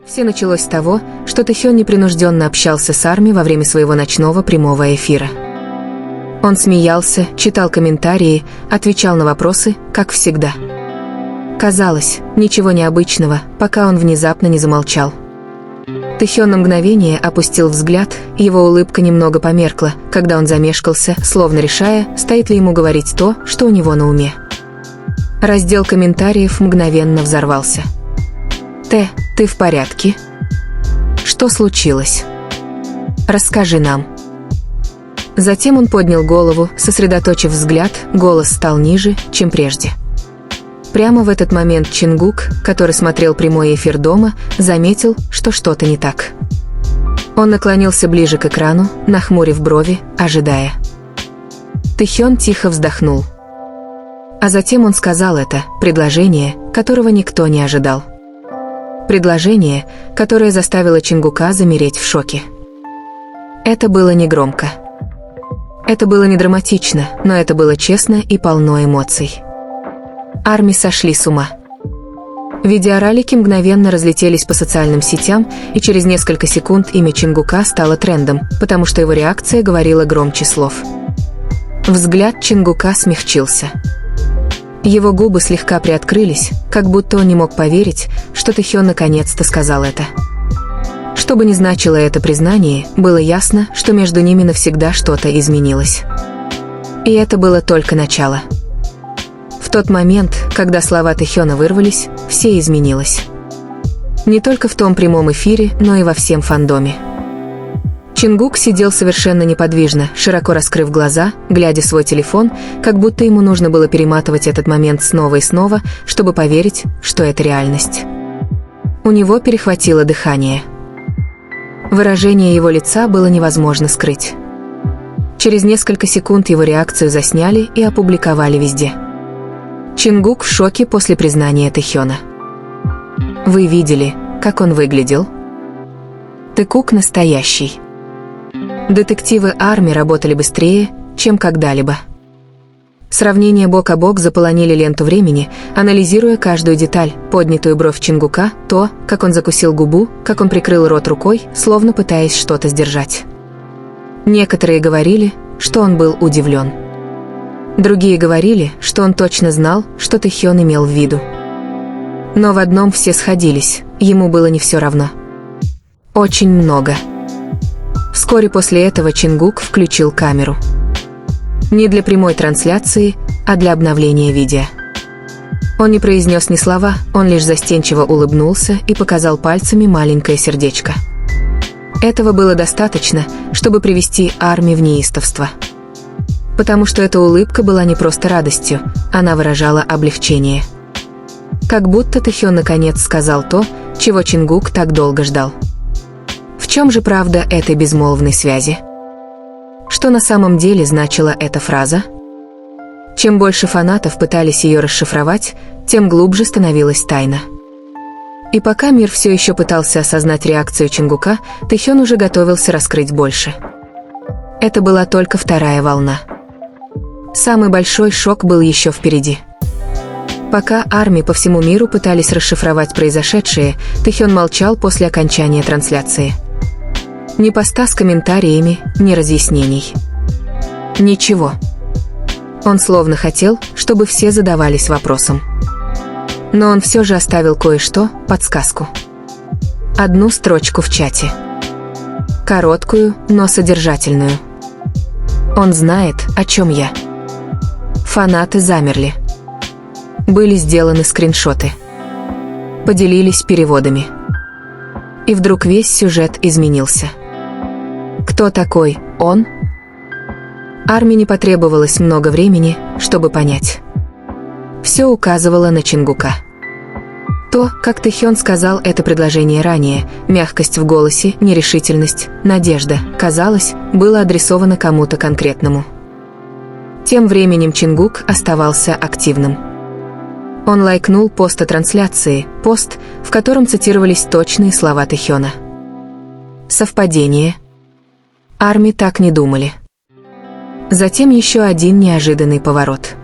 Все началось с того, что Тэхён непринужденно общался с Арми во время своего ночного прямого эфира. Он смеялся, читал комментарии, отвечал на вопросы, как всегда. Казалось, ничего необычного, пока он внезапно не замолчал. Тэхён на мгновение опустил взгляд, его улыбка немного померкла, когда он замешкался, словно решая, стоит ли ему говорить то, что у него на уме. Раздел комментариев мгновенно взорвался. Ты в порядке? Что случилось? Расскажи нам». Затем он поднял голову, сосредоточив взгляд, голос стал ниже, чем прежде. Прямо в этот момент Чингук, который смотрел прямой эфир дома, заметил, что что-то не так. Он наклонился ближе к экрану, нахмурив брови, ожидая. Тэхён тихо вздохнул. А затем он сказал это, предложение, которого никто не ожидал. Предложение, которое заставило Чингука замереть в шоке. Это было не громко. Это было не драматично, но это было честно и полно эмоций. Арми сошли с ума. Видеоролики мгновенно разлетелись по социальным сетям, и через несколько секунд имя Чингука стало трендом, потому что его реакция говорила громче слов. Взгляд Чингука смягчился. Его губы слегка приоткрылись, как будто он не мог поверить, что Тэхён наконец-то сказал это. Что бы ни значило это признание, было ясно, что между ними навсегда что-то изменилось. И это было только начало. В тот момент, когда слова Тэхёна вырвались, все изменилось. Не только в том прямом эфире, но и во всем фандоме. Чингук сидел совершенно неподвижно, широко раскрыв глаза, глядя в свой телефон, как будто ему нужно было перематывать этот момент снова и снова, чтобы поверить, что это реальность. У него перехватило дыхание. Выражение его лица было невозможно скрыть. Через несколько секунд его реакцию засняли и опубликовали везде. Чингук в шоке после признания Тэхёна. Вы видели, как он выглядел? Тэкук настоящий. Детективы Арми работали быстрее, чем когда-либо. Сравнения бок о бок заполонили ленту времени, анализируя каждую деталь, поднятую бровь Чингука, то, как он закусил губу, как он прикрыл рот рукой, словно пытаясь что-то сдержать. Некоторые говорили, что он был удивлен. Другие говорили, что он точно знал, что Тэхён имел в виду. Но в одном все сходились, ему было не все равно. Очень много. Вскоре после этого Чингук включил камеру. Не для прямой трансляции, а для обновления видео. Он не произнес ни слова, он лишь застенчиво улыбнулся и показал пальцами маленькое сердечко. Этого было достаточно, чтобы привести Арми в неистовство. Потому что эта улыбка была не просто радостью, она выражала облегчение. Как будто Тэхён наконец сказал то, чего Чингук так долго ждал. В чем же правда этой безмолвной связи? Что на самом деле значила эта фраза? Чем больше фанатов пытались ее расшифровать, тем глубже становилась тайна. И пока мир все еще пытался осознать реакцию Чингука, Тэхён уже готовился раскрыть больше. Это была только вторая волна. Самый большой шок был еще впереди. Пока Арми по всему миру пытались расшифровать произошедшее, Тэхён молчал после окончания трансляции. Ни поста с комментариями, ни разъяснений. Ничего. Он словно хотел, чтобы все задавались вопросом. Но он все же оставил кое-что, подсказку. Одну строчку в чате. Короткую, но содержательную. Он знает, о чем я. Фанаты замерли. Были сделаны скриншоты. Поделились переводами. И вдруг весь сюжет изменился. Кто такой он? Арми не потребовалось много времени, чтобы понять. Все указывало на Чингука. То, как Тэхён сказал это предложение ранее, мягкость в голосе, нерешительность, надежда, казалось, было адресовано кому-то конкретному. Тем временем Чингук оставался активным. Он лайкнул пост о трансляции, пост, в котором цитировались точные слова Тэхёна. Совпадение? Арми так не думали. Затем еще один неожиданный поворот.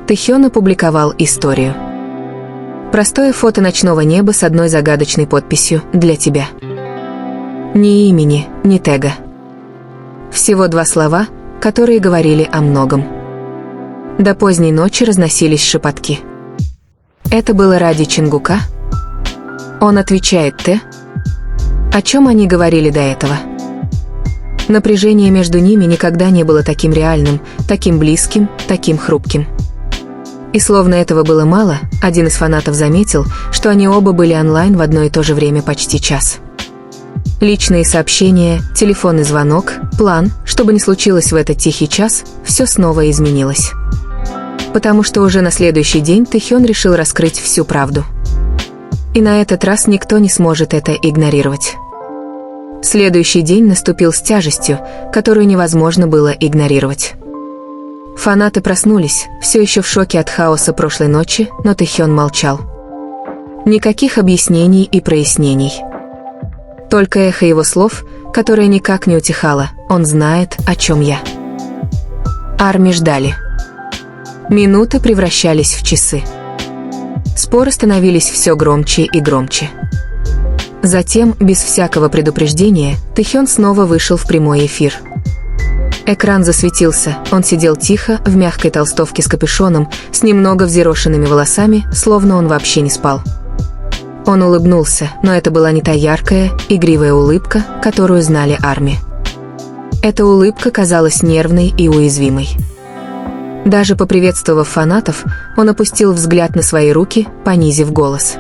Тэхён опубликовал историю. Простое фото ночного неба с одной загадочной подписью «Для тебя». Ни имени, ни тега. Всего 2 слова, которые говорили о многом. До поздней ночи разносились шепотки. Это было ради Чингука? Он отвечает «Т». О чем они говорили до этого? Напряжение между ними никогда не было таким реальным, таким близким, таким хрупким. И словно этого было мало, один из фанатов заметил, что они оба были онлайн в одно и то же время почти час. Личные сообщения, телефонный звонок, план, что бы ни случилось в этот тихий час, все снова изменилось. Потому что уже на следующий день Тэхён решил раскрыть всю правду. И на этот раз никто не сможет это игнорировать. Следующий день наступил с тяжестью, которую невозможно было игнорировать. Фанаты проснулись, все еще в шоке от хаоса прошлой ночи, но Тэхён молчал. Никаких объяснений и прояснений. Только эхо его слов, которое никак не утихало. Он знает, о чем я. Арми ждали. Минуты превращались в часы. Споры становились все громче и громче. Затем, без всякого предупреждения, Тэхён снова вышел в прямой эфир. Экран засветился, он сидел тихо, в мягкой толстовке с капюшоном, с немного взъерошенными волосами, словно он вообще не спал. Он улыбнулся, но это была не та яркая, игривая улыбка, которую знали Арми. Эта улыбка казалась нервной и уязвимой. Даже поприветствовав фанатов, он опустил взгляд на свои руки, понизив голос.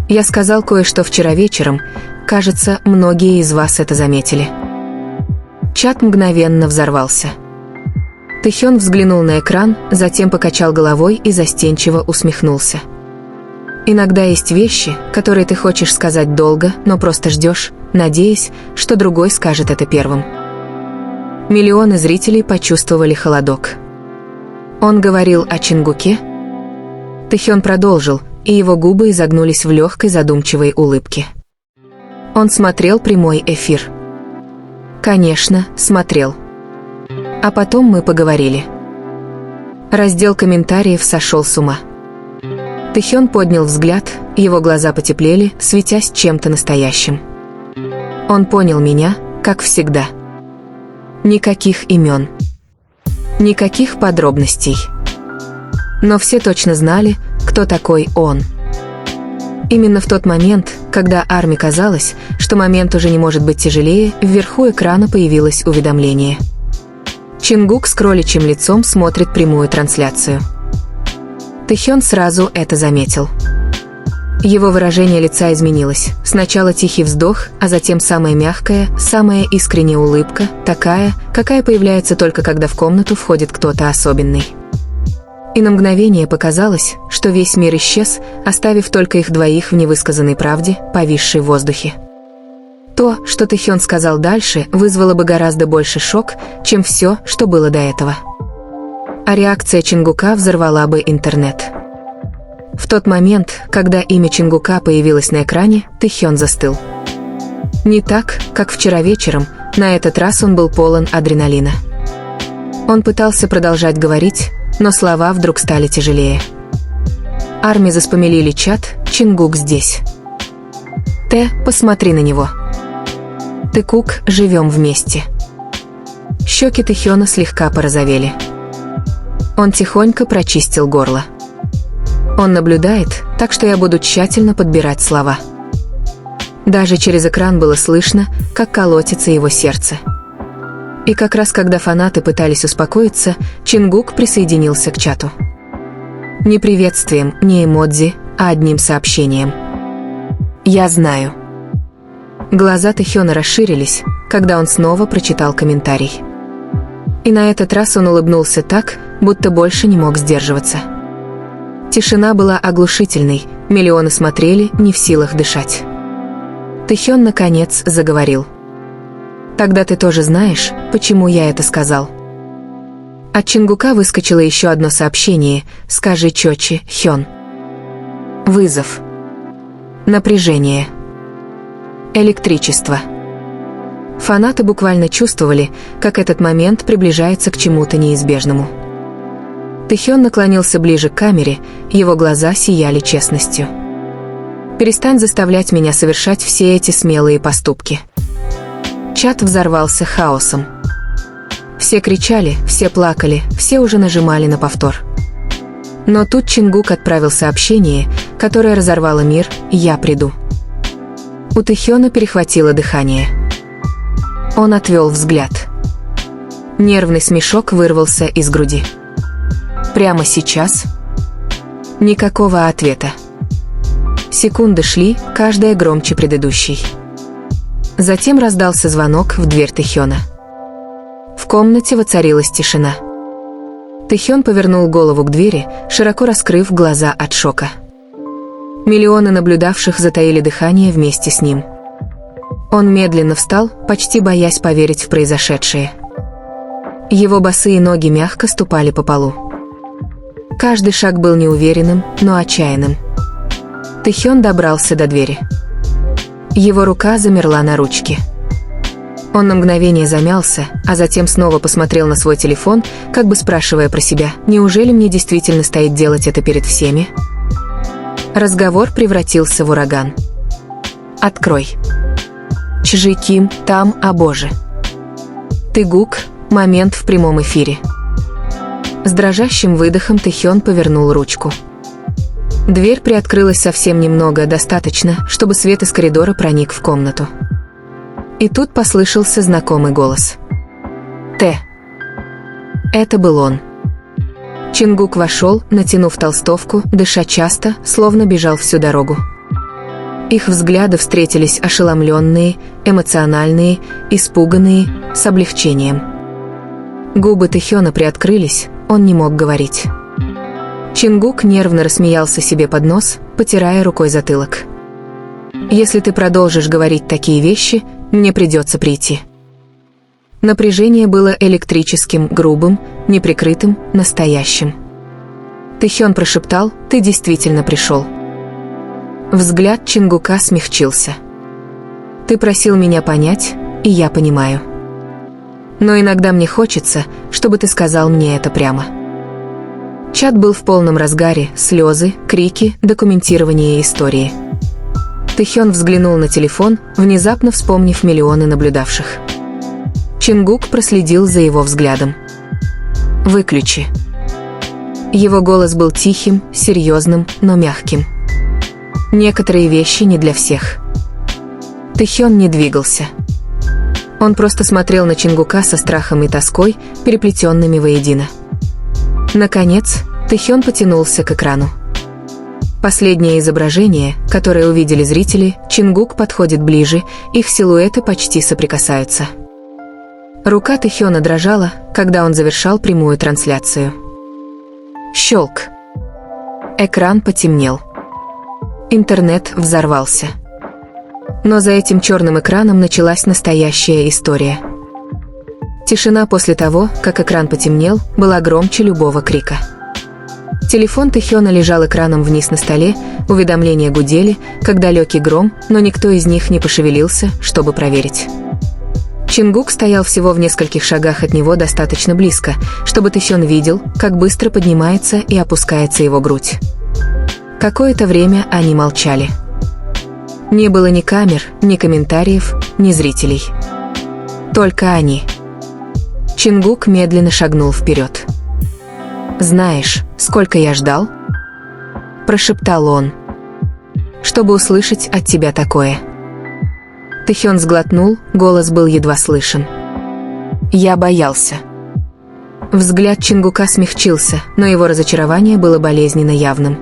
«Я сказал кое-что вчера вечером. Кажется, многие из вас это заметили». Чат мгновенно взорвался. Тэхён взглянул на экран, затем покачал головой и застенчиво усмехнулся. «Иногда есть вещи, которые ты хочешь сказать долго, но просто ждешь, надеясь, что другой скажет это первым». Миллионы зрителей почувствовали холодок. Он говорил о Чингуке? Тэхён продолжил, и его губы изогнулись в легкой задумчивой улыбке. Он смотрел прямой эфир. Конечно, смотрел. А потом мы поговорили. Раздел комментариев сошел с ума. Тэхён поднял взгляд, его глаза потеплели, светясь чем-то настоящим. Он понял меня, как всегда. Никаких имен. Никаких подробностей. Но все точно знали, кто такой он. Именно в тот момент, когда Арми казалось, что момент уже не может быть тяжелее, вверху экрана появилось уведомление. Чингук с кроличьим лицом смотрит прямую трансляцию. Тэхён сразу это заметил. Его выражение лица изменилось. Сначала тихий вздох, а затем самая мягкая, самая искренняя улыбка, такая, какая появляется только когда в комнату входит кто-то особенный. И на мгновение показалось, что весь мир исчез, оставив только их двоих в невысказанной правде, повисшей в воздухе. То, что Тэхён сказал дальше, вызвало бы гораздо больше шок, чем все, что было до этого. А реакция Чингука взорвала бы интернет. В тот момент, когда имя Чингука появилось на экране, Тэхён застыл. Не так, как вчера вечером, на этот раз он был полон адреналина. Он пытался продолжать говорить, но слова вдруг стали тяжелее. Арми заспамилили чат, Чингук здесь. Т, посмотри на него. Тэкук, живем вместе. Щеки Тэхёна слегка порозовели. Он тихонько прочистил горло. Он наблюдает, так что я буду тщательно подбирать слова. Даже через экран было слышно, как колотится его сердце. И как раз когда фанаты пытались успокоиться, Чингук присоединился к чату. Не приветствием, не эмодзи, а одним сообщением. «Я знаю». Глаза Тэхёна расширились, когда он снова прочитал комментарий. И на этот раз он улыбнулся так, будто больше не мог сдерживаться. Тишина была оглушительной, миллионы смотрели, не в силах дышать. Тэхён наконец заговорил. «Тогда ты тоже знаешь, почему я это сказал». От Чингука выскочило еще одно сообщение: «Скажи чётче, Хён». Вызов. Напряжение. Электричество. Фанаты буквально чувствовали, как этот момент приближается к чему-то неизбежному. Тэхён наклонился ближе к камере, его глаза сияли честностью. «Перестань заставлять меня совершать все эти смелые поступки». Чат взорвался хаосом. Все кричали, все плакали, все уже нажимали на повтор. Но тут Чингук отправил сообщение, которое разорвало мир: «Я приду». У Тэхёна перехватило дыхание. Он отвел взгляд. Нервный смешок вырвался из груди. Прямо сейчас? Никакого ответа. Секунды шли, каждая громче предыдущей. Затем раздался звонок в дверь Тэхёна. В комнате воцарилась тишина. Тэхён повернул голову к двери, широко раскрыв глаза от шока. Миллионы наблюдавших затаили дыхание вместе с ним. Он медленно встал, почти боясь поверить в произошедшее. Его босые ноги мягко ступали по полу. Каждый шаг был неуверенным, но отчаянным. Тэхён добрался до двери. Его рука замерла на ручке. Он на мгновение замялся, а затем снова посмотрел на свой телефон, как бы спрашивая про себя: «Неужели мне действительно стоит делать это перед всеми?» Разговор превратился в ураган. «Открой». Чжи Ким, там, о боже. Тэгук, момент в прямом эфире. С дрожащим выдохом Тэхён повернул ручку. Дверь приоткрылась совсем немного, достаточно, чтобы свет из коридора проник в комнату. И тут послышался знакомый голос. «Т». Это был он. Чингук вошел, натянув толстовку, дыша часто, словно бежал всю дорогу. Их взгляды встретились ошеломленные, эмоциональные, испуганные, с облегчением. Губы Тэхёна приоткрылись, он не мог говорить. Чингук нервно рассмеялся себе под нос, потирая рукой затылок. «Если ты продолжишь говорить такие вещи, мне придется прийти». Напряжение было электрическим, грубым, неприкрытым, настоящим. Тэхён прошептал: «Ты действительно пришел». Взгляд Чингука смягчился. «Ты просил меня понять, и я понимаю. Но иногда мне хочется, чтобы ты сказал мне это прямо». Чат был в полном разгаре: слезы, крики, документирование истории. Тэхён взглянул на телефон, внезапно вспомнив миллионы наблюдавших. Чингук проследил за его взглядом. «Выключи». Его голос был тихим, серьезным, но мягким. «Некоторые вещи не для всех». Тэхён не двигался. Он просто смотрел на Чингука со страхом и тоской, переплетенными воедино. Наконец, Тэхён потянулся к экрану. Последнее изображение, которое увидели зрители: Чингук подходит ближе, их силуэты почти соприкасаются. Рука Тэхёна дрожала, когда он завершал прямую трансляцию. Щелк. Экран потемнел. Интернет взорвался. Но за этим черным экраном началась настоящая история. Тишина после того, как экран потемнел, была громче любого крика. Телефон Тэхёна лежал экраном вниз на столе, уведомления гудели, как далекий гром, но никто из них не пошевелился, чтобы проверить. Чингук стоял всего в нескольких шагах от него, достаточно близко, чтобы Тэхён видел, как быстро поднимается и опускается его грудь. Какое-то время они молчали. Не было ни камер, ни комментариев, ни зрителей. Только они. Чингук медленно шагнул вперед. «Знаешь, сколько я ждал?» – прошептал он. «Чтобы услышать от тебя такое». Тэхён сглотнул, голос был едва слышен. «Я боялся». Взгляд Чингука смягчился, но его разочарование было болезненно явным.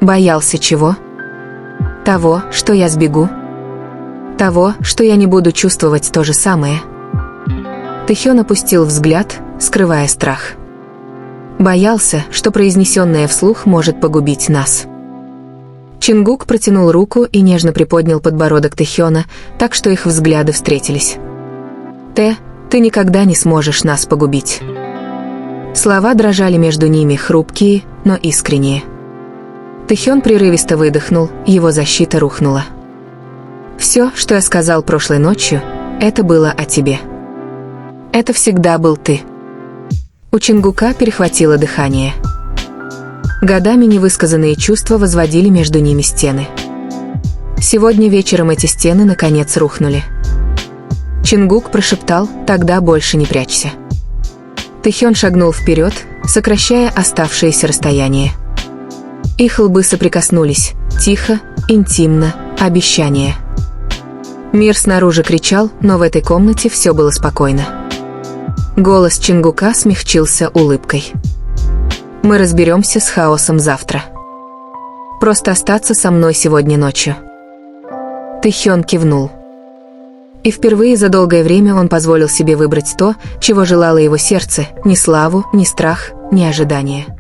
«Боялся чего?» «Того, что я сбегу? Того, что я не буду чувствовать то же самое?» Тэхён опустил взгляд, скрывая страх. Боялся, что произнесенное вслух может погубить нас. Чингук протянул руку и нежно приподнял подбородок Тэхёна, так что их взгляды встретились. Ты никогда не сможешь нас погубить». Слова дрожали между ними, хрупкие, но искренние. Тэхён прерывисто выдохнул, его защита рухнула. «Все, что я сказал прошлой ночью, это было о тебе. Это всегда был ты. У Чингука перехватило дыхание. Годами невысказанные чувства возводили между ними стены. Сегодня вечером эти стены наконец рухнули. Чингук прошептал: «Тогда больше не прячься». Тэхён шагнул вперед, сокращая оставшееся расстояние. Их лбы соприкоснулись, тихо, интимно, обещание. Мир снаружи кричал, но в этой комнате все было спокойно. Голос Чингука смягчился улыбкой. «Мы разберемся с хаосом завтра. Просто остаться со мной сегодня ночью». Тэхён кивнул. И впервые за долгое время он позволил себе выбрать то, чего желало его сердце: ни славу, ни страх, ни ожидание.